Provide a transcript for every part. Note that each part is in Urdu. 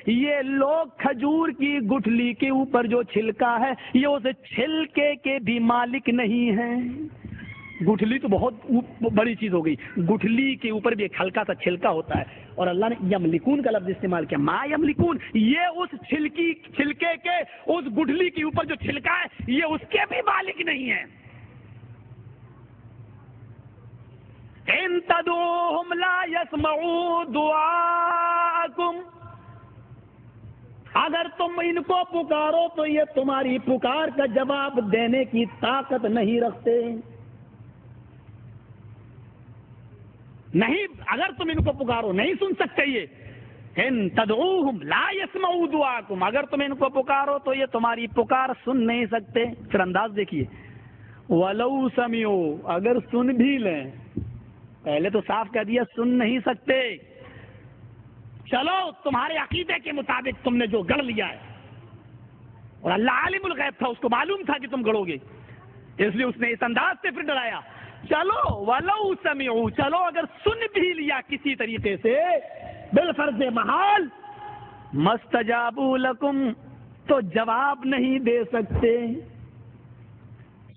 یہ لوگ کھجور کی گٹھلی کے اوپر جو چھلکا ہے یہ اس چھلکے کے بھی مالک نہیں ہیں. گٹھلی تو بہت بڑی چیز ہو گئی, گٹھلی کے اوپر بھی ایک ہلکا سا چھلکا ہوتا ہے, اور اللہ نے یملکون کا لفظ استعمال کیا. ما یملکون, یہ اس چھلکے کے اس گٹھلی کے اوپر جو چھلکا ہے یہ اس کے بھی مالک نہیں ہے. ان تدعوهم لا يسمعوا دعاءكم, اگر تم ان کو پکارو تو یہ تمہاری پکار کا جواب دینے کی طاقت نہیں رکھتے. نہیں, اگر تم ان کو پکارو نہیں سن سکتے. یہ ان تدعوهم لا يسمعوا دعاءكم, اگر تم ان کو پکارو تو یہ تمہاری پکار سن نہیں سکتے. پھر انداز دیکھیے, ولو سمعوا, اگر سن بھی لیں. پہلے تو صاف کہہ دیا سن نہیں سکتے. چلو تمہارے عقیدے کے مطابق تم نے جو گڑھ لیا ہے, اور اللہ عالم الغیب تھا, اس کو معلوم تھا کہ تم گڑھو گے, اس لیے اس نے اس انداز سے پھر ڈرایا. چلو ولو سمعوا, چلو اگر سن بھی لیا کسی طریقے سے بالفرض محال, مستجابوا لکم, تو جواب نہیں دے سکتے.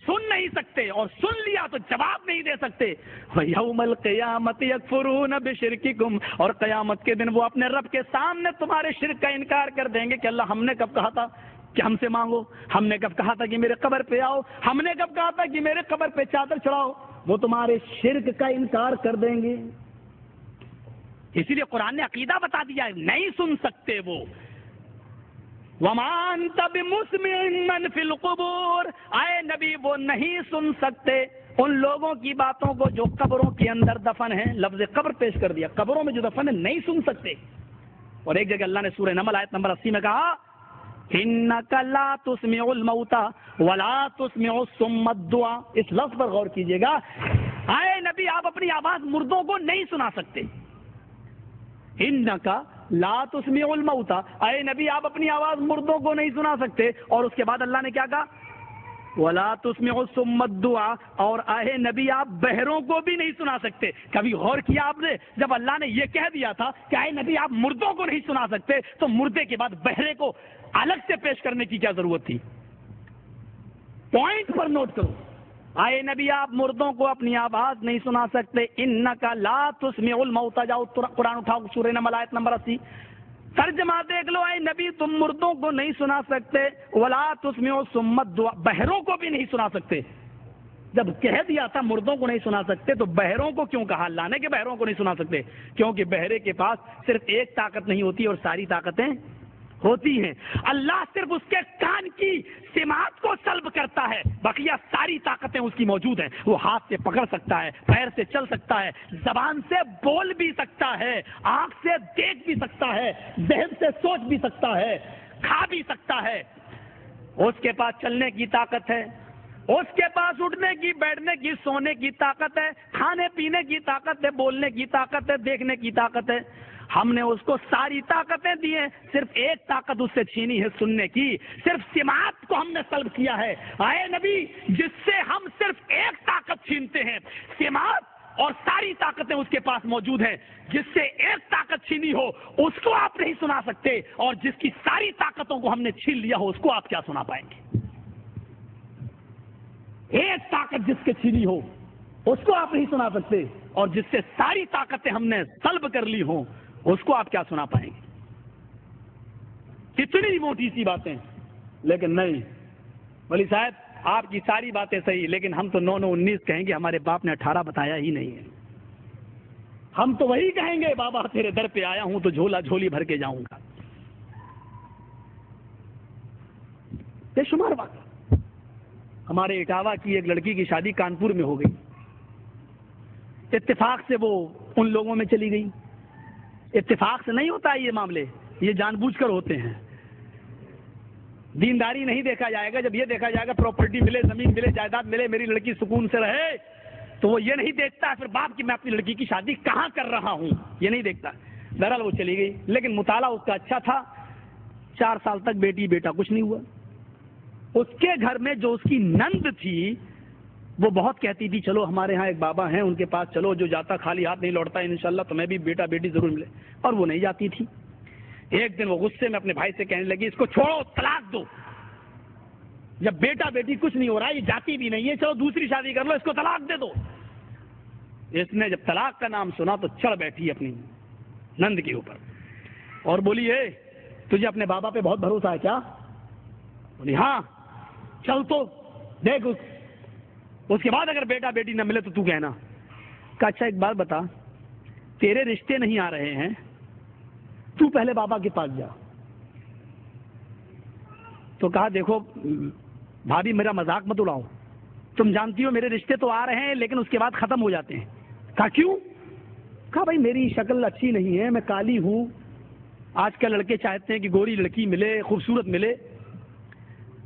سن نہیں سکتے, اور سن لیا تو جواب نہیں دے سکتے. وَيَوْمَ الْقِيَامَةِ يَكْفُرُونَ بِشِرْكِكُمْ, اور قیامت کے دن وہ اپنے رب کے سامنے تمہارے شرک کا انکار کر دیں گے کہ اللہ ہم نے کب کہا تھا کہ ہم سے مانگو, ہم نے کب کہا تھا کہ میرے قبر پہ آؤ, ہم نے کب کہا تھا کہ میرے قبر پہ چادر چڑھاؤ. وہ تمہارے شرک کا انکار کر دیں گے. اسی لیے قرآن نے عقیدہ بتا دیا ہے, نہیں سن سکتے وہ. وَمَا أَنْتَ بِمُسْمِعٍ مَّن فِي الْقُبُورِ, اے نبی وہ نہیں سن سکتے ان لوگوں کی باتوں کو جو قبروں کے اندر دفن ہیں. لفظ قبر پیش کر دیا, قبروں میں جو دفن ہے نہیں سن سکتے. اور ایک جگہ اللہ نے سورہ نمل آیت نمبر 80 میں کہا إِنَّكَ لَا تُسْمِعُ الْمَوْتَى وَلَا تُسْمِعُ الصُّمَّ الدُّعَاءَ. اس لفظ پر غور کیجئے گا, اے نبی آپ اپنی آواز مردوں کو نہیں سنا سکتے. إِنَّكَ لا تسمع الموتى, اے نبی آپ اپنی آواز مردوں کو نہیں سنا سکتے. اور اس کے بعد اللہ نے کیا کہا, ولا تسمع الصم الدعاء, اور اے نبی آپ بہروں کو بھی نہیں سنا سکتے. کبھی غور کیا آپ نے, جب اللہ نے یہ کہہ دیا تھا کہ اے نبی آپ مردوں کو نہیں سنا سکتے, تو مردے کے بعد بہرے کو الگ سے پیش کرنے کی کیا ضرورت تھی؟ پوائنٹ پر نوٹ کرو, اے نبی آپ مردوں کو اپنی آواز نہیں سنا سکتے. انک لا تسمع الموتى, جاؤ قرآن اٹھاؤ سورہ نمل آیت نمبر 80, ترجمہ دیکھ لو, اے نبی تم مردوں کو نہیں سنا سکتے. ولا تسمع الصم الدعاء, بہروں کو بھی نہیں سنا سکتے. جب کہہ دیا تھا مردوں کو نہیں سنا سکتے تو بہروں کو کیوں کہا اللہ نے کہ بہروں کو نہیں سنا سکتے؟ کیونکہ بہرے کے پاس صرف ایک طاقت نہیں ہوتی اور ساری طاقتیں ہوتی ہیں. اللہ صرف اس کے کان کی سماعت کو سلب کرتا ہے, بقیہ ساری طاقتیں اس کی موجود ہیں. وہ ہاتھ سے پکڑ سکتا ہے, پیر سے چل سکتا ہے, زبان سے بول بھی سکتا ہے, آنکھ سے دیکھ بھی سکتا ہے, ذہن سے سوچ بھی سکتا ہے, کھا بھی سکتا ہے. اس کے پاس چلنے کی طاقت ہے, اس کے پاس اٹھنے کی, بیٹھنے کی, سونے کی طاقت ہے, کھانے پینے کی طاقت ہے, بولنے کی طاقت ہے, دیکھنے کی طاقت ہے. ہم نے اس کو ساری طاقتیں دی ہیں, صرف ایک طاقت اس سے چھینی ہے سننے کی, صرف سماعت کو ہم نے سلب کیا ہے. اے نبی جس سے ہم صرف ایک طاقت چھینتے ہیں, سماعت, اور ساری طاقتیں اس کے پاس موجود ہیں, جس سے ایک طاقت چھینی ہو اس کو آپ نہیں سنا سکتے, اور جس کی ساری طاقتوں کو ہم نے چھین لیا ہو اس کو آپ کیا سنا پائیں گے؟ ایک طاقت جس کے چھینی ہو اس کو آپ نہیں سنا سکتے, اور جس سے ساری طاقتیں ہم نے سلب کر لی ہوں اس کو آپ کیا سنا پائیں گے؟ کتنی موٹی سی باتیں. لیکن نہیں, ولی صاحب آپ کی ساری باتیں صحیح, لیکن ہم تو 9 9 19 کہیں گے, ہمارے باپ نے 18 بتایا ہی نہیں ہے. ہم تو وہی کہیں گے, بابا تیرے در پہ آیا ہوں تو جھولا جھولی بھر کے جاؤں گا. بے شمار بات. ہمارے اٹاوا کی ایک لڑکی کی شادی کانپور میں ہو گئی, اتفاق سے وہ ان لوگوں میں چلی گئی. اتفاق سے نہیں ہوتا ہے یہ معاملے, یہ جان بوجھ کر ہوتے ہیں. دینداری نہیں دیکھا جائے گا, جب یہ دیکھا جائے گا پراپرٹی ملے, زمین ملے, جائیداد ملے, میری لڑکی سکون سے رہے, تو وہ یہ نہیں دیکھتا پھر باپ کی میں اپنی لڑکی کی شادی کہاں کر رہا ہوں, یہ نہیں دیکھتا. بہرحال وہ چلی گئی, لیکن مطالعہ اس کا اچھا تھا. 4 سال تک بیٹی بیٹا کچھ نہیں ہوا. اس کے گھر میں جو اس کی نند تھی وہ بہت کہتی تھی چلو ہمارے ہاں ایک بابا ہیں ان کے پاس چلو, جو جاتا خالی ہاتھ نہیں لوٹتا, انشاءاللہ تمہیں بھی بیٹا بیٹی ضرور ملے, اور وہ نہیں جاتی تھی. ایک دن وہ غصے میں اپنے بھائی سے کہنے لگی اس کو چھوڑو، طلاق دو، جب بیٹا بیٹی کچھ نہیں ہو رہا، یہ جاتی بھی نہیں ہے، چلو دوسری شادی کر لو، اس کو طلاق دے دو۔ اس نے جب طلاق کا نام سنا تو چڑھ بیٹھی اپنی نند کے اوپر اور بولی اے تجھے اپنے بابا پہ بہت بھروسہ ہے کیا؟ بولی ہاں، چل تو دیکھ اس کے بعد اگر بیٹا بیٹی نہ ملے تو کہنا۔ کہا اچھا ایک بات بتا، تیرے رشتے نہیں آ رہے ہیں، تو پہلے بابا کے پاس جا۔ تو کہا دیکھو بھابھی میرا مذاق مت اڑاؤ، تم جانتی ہو میرے رشتے تو آ رہے ہیں لیکن اس کے بعد ختم ہو جاتے ہیں۔ کہا کیوں؟ کہا بھائی میری شکل اچھی نہیں ہے، میں کالی ہوں، آج کل لڑکے چاہتے ہیں کہ گوری لڑکی ملے، خوبصورت ملے۔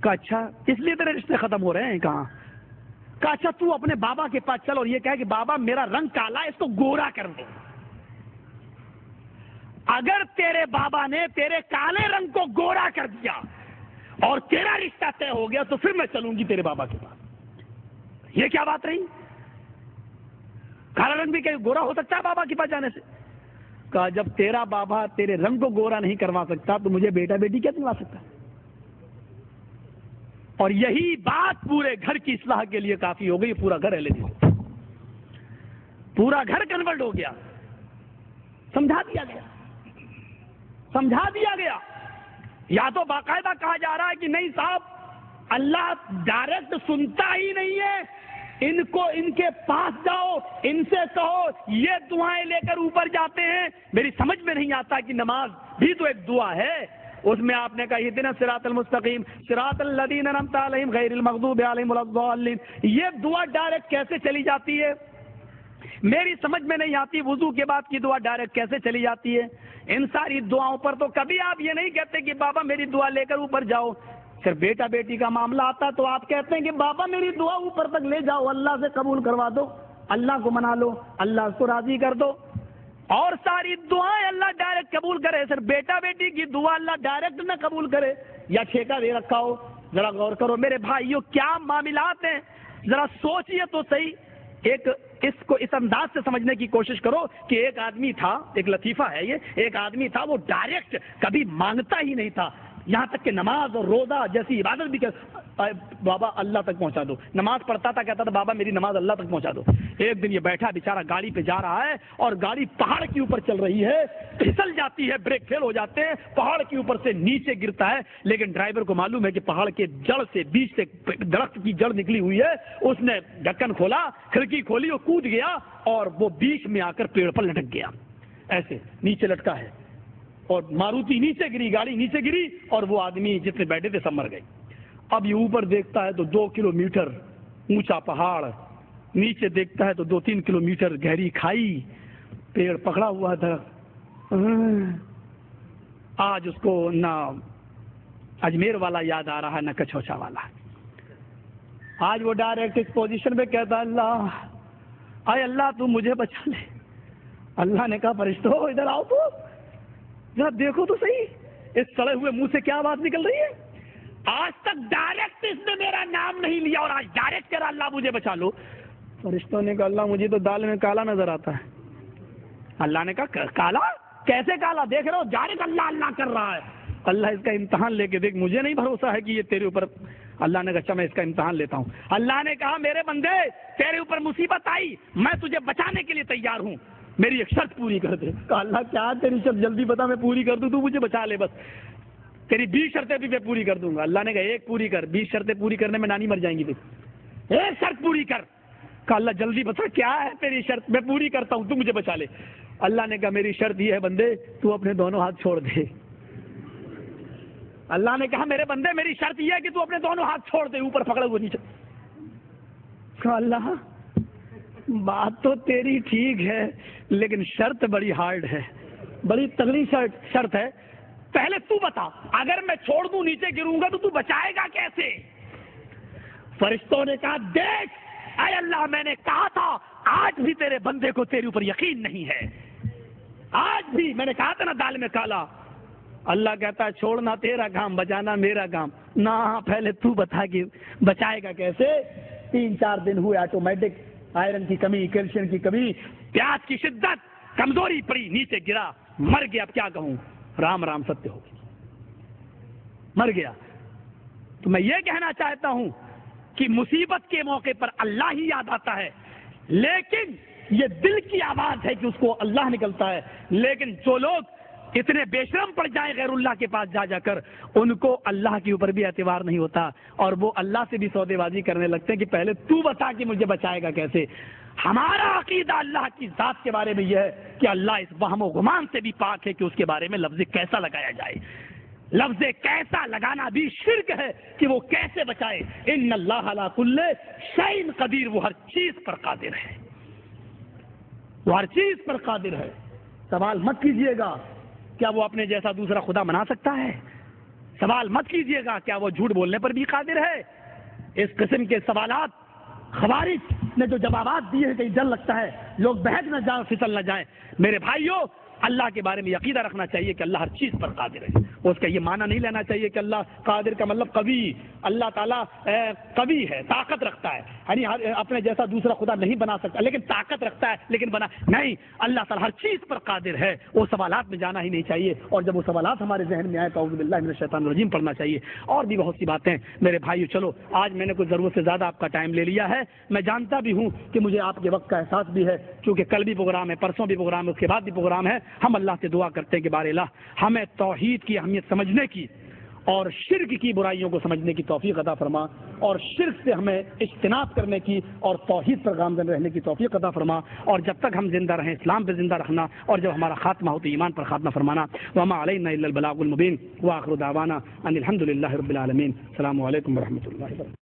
کہا اچھا اس لیے تیرے رشتے ختم ہو رہے ہیں؟ کہاں؟ کہا اچھا تو اپنے بابا کے پاس چل اور یہ کہے کہ بابا میرا رنگ کالا ہے، اس کو گورا کر دو۔ اگر تیرے بابا نے تیرے کالے رنگ کو گورا کر دیا اور تیرا رشتہ طے ہو گیا تو پھر میں چلوں گی تیرے بابا کے پاس۔ یہ کیا بات رہی؟ کالا رنگ بھی کہ گورا ہو سکتا ہے بابا کے پاس جانے سے؟ کہا جب تیرا بابا تیرے رنگ کو گورا نہیں کروا سکتا تو مجھے بیٹا بیٹی کیا دلوا سکتا؟ اور یہی بات پورے گھر کی اصلاح کے لیے کافی ہو گئی۔ پورا گھر LED، پورا گھر کنورٹ ہو گیا، سمجھا دیا گیا۔ یا تو باقاعدہ کہا جا رہا ہے کہ نہیں صاحب اللہ ڈائریکٹ سنتا ہی نہیں ہے، ان کے پاس جاؤ، ان سے کہو، یہ دعائیں لے کر اوپر جاتے ہیں۔ میری سمجھ میں نہیں آتا کہ نماز بھی تو ایک دعا ہے، اس میں آپ نے کہا اہدنا الصراط المستقیم صراط الذین انعمت علیہم غیر المغضوب علیہم ولا الضالین، یہ دعا ڈائریکٹ کیسے چلی جاتی ہے؟ میری سمجھ میں نہیں آتی وضو کے بعد کی دعا ڈائریکٹ کیسے چلی جاتی ہے؟ ان ساری دعاؤں پر تو کبھی آپ یہ نہیں کہتے کہ بابا میری دعا لے کر اوپر جاؤ۔ صرف بیٹا بیٹی کا معاملہ آتا تو آپ کہتے ہیں کہ بابا میری دعا اوپر تک لے جاؤ، اللہ سے قبول کروا دو، اللہ کو منا لو، اللہ کو راضی کر دو، اور ساری دعائیں اللہ ڈائریکٹ قبول کرے۔ صرف بیٹا بیٹی کی دعا اللہ ڈائریکٹ نہ قبول کرے، یا ٹھیکہ دے رکھا ہو؟ ذرا غور کرو میرے بھائیو، کیا معاملات ہیں، ذرا سوچئے تو صحیح۔ اس کو اس انداز سے سمجھنے کی کوشش کرو کہ ایک آدمی تھا، ایک لطیفہ ہے یہ، ایک آدمی تھا وہ ڈائریکٹ کبھی مانگتا ہی نہیں تھا، یہاں تک کہ نماز اور روزہ جیسی عبادت بھی بابا اللہ تک پہنچا دو، نماز پڑھتا تھا کہتا تھا بابا میری نماز اللہ تک پہنچا دو۔ ایک دن یہ بیٹھا بیچارہ گاڑی پہ جا رہا ہے اور گاڑی پہاڑ کے اوپر چل رہی ہے، پھسل جاتی ہے، بریک فیل ہو جاتے ہیں، پہاڑ کے اوپر سے نیچے گرتا ہے، لیکن ڈرائیور کو معلوم ہے کہ پہاڑ کے جڑ سے بیچ سے درخت کی جڑ نکلی ہوئی ہے۔ اس نے ڈھکن کھولا، کھڑکی کھولی، وہ کود گیا اور وہ بیچ میں آ کر پیڑ پر لٹک گیا، ایسے نیچے لٹکا ہے، اور ماروتی نیچے گری، گاڑی نیچے گری، اور وہ آدمی جتنے بیٹھے تھے سب مر گئے۔ اب یہ اوپر دیکھتا ہے تو 2 کلومیٹر اونچا پہاڑ، نیچے دیکھتا ہے تو 2-3 کلومیٹر گہری کھائی، پیڑ پکڑا ہوا تھا۔ آج اس کو نہ اجمیر والا یاد آ رہا ہے نہ کچھوچا والا۔ آج وہ ڈائریکٹ اس پوزیشن پہ کہتا اللہ اے اللہ تو مجھے بچا لے۔ اللہ نے کہا فرشتوں ادھر آؤ تو ذرا دیکھو تو صحیح، اس سڑے ہوئے منہ سے کیا بات نکل رہی ہے؟ آج تک ڈائریکٹ اس نے میرا نام نہیں لیا اور آج ڈائریکٹ کہہ رہا اللہ مجھے بچا لو۔ فرشتوں نے کہا اللہ مجھے تو دال میں کالا نظر آتا ہے۔ اللہ نے کہا کالا؟ کیسے کالا؟ دیکھ رہے ہو ڈائریکٹ اللہ اللہ کر رہا ہے۔ اللہ اس کا امتحان لے کے دیکھ، مجھے نہیں بھروسہ ہے کہ یہ تیرے اوپر۔ اللہ نے کہا اچھا میں اس کا امتحان لیتا ہوں۔ اللہ نے کہا میرے بندے تیرے اوپر مصیبت آئی، میں تجھے بچانے کے لیے تیار ہوں، میری ایک شرط پوری کر دے۔ کہا اللہ کیا تیری شرط؟ جلدی بتا میں پوری کر دوں، تو مجھے بچا لے بس۔ تیری 20 شرطیں بھی میں پوری کر دوں گا۔ اللہ نے کہا ایک پوری کر، 20 شرطیں پوری کرنے میں نانی مر جائیں گی پھر، ایک شرط پوری کر۔ کہا اللہ جلدی بتا کیا ہے تیری شرط؟ میں پوری کرتا ہوں، تو مجھے بچا لے۔ اللہ نے کہا میری شرط یہ ہے بندے تو اپنے دونوں ہاتھ چھوڑ دے۔ اللہ نے کہا میرے بندے میری شرط یہ ہے کہ تو اپنے دونوں ہاتھ چھوڑ دے، اوپر پکڑے ہوئے نیچے۔ کہا اللہ بات تو تیری ٹھیک ہے لیکن شرط بڑی ہارڈ ہے، بڑی تگڑی شرط ہے، پہلے تو بتا اگر میں چھوڑ دوں نیچے گروں گا تو بچائے گا کیسے؟ فرشتوں نے کہا دیکھ اے اللہ میں نے کہا تھا آج بھی تیرے بندے کو تیرے اوپر یقین نہیں ہے، آج بھی میں نے کہا تھا نا دال میں کالا۔ اللہ کہتا ہے چھوڑنا تیرا کام، بچانا میرا کام۔ نہ پہلے تو بتا کہ بچائے گا کیسے؟ 3-4 دن ہوئے، آٹومیٹک آئرن کی کمی، کیلشیم کی کمی، پیاس کی شدت، کمزوری پڑی، نیچے گرا، مر گیا۔ اب کیا کہوں؟ رام رام ستیہ ہو گئی، مر گیا۔ تو میں یہ کہنا چاہتا ہوں کہ مصیبت کے موقع پر اللہ ہی یاد آتا ہے، لیکن یہ دل کی آواز ہے کہ اس کو اللہ نکلتا ہے۔ لیکن جو لوگ اتنے بے شرم پڑ جائیں غیر اللہ کے پاس جا جا کر، ان کو اللہ کے اوپر بھی اعتبار نہیں ہوتا، اور وہ اللہ سے بھی سودے بازی کرنے لگتے ہیں کہ پہلے تو بتا کہ مجھے بچائے گا کیسے۔ ہمارا عقیدہ اللہ کی ذات کے بارے میں یہ ہے کہ اللہ اس وہم و گمان سے بھی پاک ہے کہ اس کے بارے میں لفظ کیسا لگایا جائے۔ لفظ کیسا لگانا بھی شرک ہے کہ وہ کیسے بچائے۔ ان اللہ علی کل شیء قدیر، وہ ہر چیز پر قادر ہے، وہ ہر چیز پر قادر ہے۔ سوال مت کیجئے گا کیا وہ اپنے جیسا دوسرا خدا بنا سکتا ہے؟ سوال مت کیجئے گا کیا وہ جھوٹ بولنے پر بھی قادر ہے؟ اس قسم کے سوالات خوارج نے جو جوابات دیے ہیں کہیں ڈر لگتا ہے لوگ بہک نہ جائیں، پھسل نہ جائیں۔ میرے بھائیوں، اللہ کے بارے میں عقیدہ رکھنا چاہیے کہ اللہ ہر چیز پر قادر ہے۔ اس کا یہ معنی نہیں لینا چاہیے کہ اللہ قادر کا مطلب قوی، اللہ تعالیٰ قوی ہے، طاقت رکھتا ہے، یعنی اپنے جیسا دوسرا خدا نہیں بنا سکتا لیکن طاقت رکھتا ہے لیکن بنا نہیں۔ اللہ تعالیٰ ہر چیز پر قادر ہے، وہ سوالات میں جانا ہی نہیں چاہیے، اور جب وہ سوالات ہمارے ذہن میں آئے تو اعوذ باللہ من الشیطان الرجیم پڑھنا چاہیے۔ اور بھی بہت سی باتیں میرے بھائیو، چلو آج میں نے کچھ ضرورت سے زیادہ آپ کا ٹائم لے لیا ہے، میں جانتا بھی ہوں کہ مجھے آپ کے وقت کا احساس بھی ہے، کیونکہ کل بھی پروگرام ہے، پرسوں بھی پروگرام ہے، اس کے بعد بھی پروگرام ہے۔ ہم اللہ سے دعا کرتے ہیں کہ بار الہ ہمیں توحید کی اہمیت سمجھنے کی اور شرک کی برائیوں کو سمجھنے کی توفیق عطا فرما، اور شرک سے ہمیں اجتناب کرنے کی اور توحید پر گامزن رہنے کی توفیق عطا فرما، اور جب تک ہم زندہ رہیں اسلام پہ زندہ رکھنا، اور جب ہمارا خاتمہ ہو تو ایمان پر خاتمہ فرمانا۔ وما علینا الا البلاغ المبین، وآخر دعوانا ان الحمد للہ رب العالمین۔ السلام علیکم ورحمۃ اللہ وبرکاتہ۔